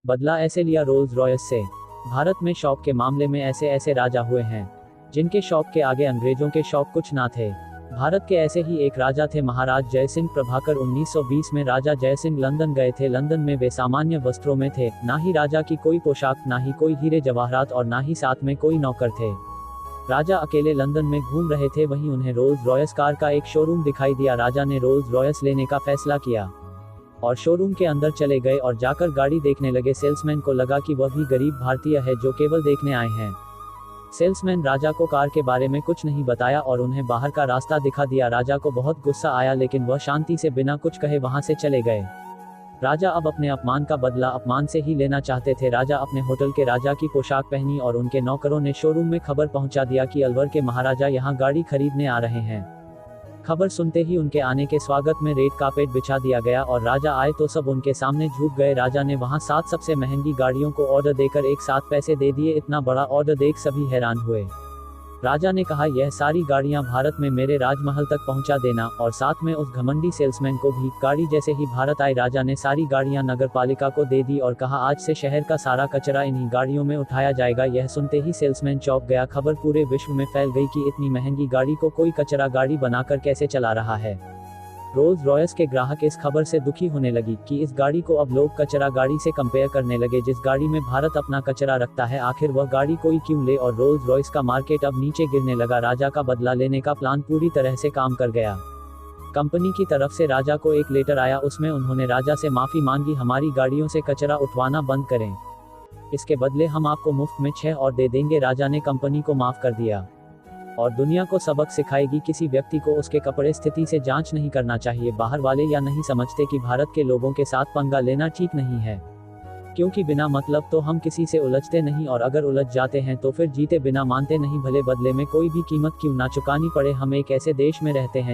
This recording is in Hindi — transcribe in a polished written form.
बदला ऐसे लिया रोल्स रॉयस से। भारत में शौक के मामले में ऐसे ऐसे राजा हुए हैं जिनके शौक के आगे अंग्रेजों के शौक कुछ ना थे। भारत के ऐसे ही एक राजा थे महाराज जयसिंह प्रभाकर। 1920 में राजा जयसिंह लंदन गए थे। लंदन में वे सामान्य वस्त्रों में थे, ना ही राजा की कोई पोशाक, ना ही कोई हीरे जवाहरात और ना ही साथ में कोई नौकर थे। राजा अकेले लंदन में घूम रहे थे, वहीं उन्हें रोल्स रॉयस कार का एक शोरूम दिखाई दिया। राजा ने रोल्स रॉयस लेने का फैसला किया और शोरूम के अंदर चले गए और जाकर गाड़ी देखने लगे। सेल्समैन को लगा कि वह भी गरीब भारतीय है जो केवल देखने आए हैं। सेल्समैन राजा को कार के बारे में कुछ नहीं बताया और उन्हें बाहर का रास्ता दिखा दिया। राजा को बहुत गुस्सा आया, लेकिन वह शांति से बिना कुछ कहे वहां से चले गए। राजा अब अपने अपमान का बदला अपमान से ही लेना चाहते थे। राजा अपने होटल के राजा की पोशाक पहनी और उनके नौकरों ने शोरूम में खबर पहुंचा दिया कि अलवर के महाराजा यहां गाड़ी खरीदने आ रहे हैं। खबर सुनते ही उनके आने के स्वागत में रेड कार्पेट बिछा दिया गया और राजा आए तो सब उनके सामने झुक गए। राजा ने वहां 7 सबसे महंगी गाड़ियों को ऑर्डर देकर एक साथ पैसे दे दिए। इतना बड़ा ऑर्डर देख सभी हैरान हुए। राजा ने कहा, यह सारी गाड़ियां भारत में मेरे राजमहल तक पहुंचा देना, और साथ में उस घमंडी सेल्समैन को भी। गाड़ी जैसे ही भारत आई, राजा ने सारी गाड़ियां नगरपालिका को दे दी और कहा, आज से शहर का सारा कचरा इन्हीं गाड़ियों में उठाया जाएगा। यह सुनते ही सेल्समैन चौंक गया। खबर पूरे विश्व में फैल गई कि इतनी महंगी गाड़ी को कोई कचरा गाड़ी बनाकर कैसे चला रहा है। रोल्स रॉयस के ग्राहक इस खबर से दुखी होने लगी कि इस गाड़ी को अब लोग कचरा गाड़ी से कंपेयर करने लगे, जिस गाड़ी में भारत अपना कचरा रखता है। आखिर वह गाड़ी कोई क्यों ले, और रोल्स रॉयस का मार्केट अब नीचे गिरने लगा। राजा का बदला लेने का प्लान पूरी तरह से काम कर गया। कंपनी की तरफ से राजा को एक लेटर आया, उसमें उन्होंने राजा से माफी मांगी, हमारी गाड़ियों से कचरा उठवाना बंद करें, इसके बदले हम आपको मुफ्त में 6 और दे देंगे। राजा ने कंपनी को माफ कर दिया और दुनिया को सबक सिखाएगी, किसी व्यक्ति को उसके कपड़े स्थिति से जांच नहीं करना चाहिए। बाहर वाले या नहीं समझते कि भारत के लोगों के साथ पंगा लेना ठीक नहीं है, क्योंकि बिना मतलब तो हम किसी से उलझते नहीं, और अगर उलझ जाते हैं तो फिर जीते बिना मानते नहीं, भले बदले में कोई भी कीमत क्यों ना चुकानी पड़े। हम एक ऐसे देश में रहते हैं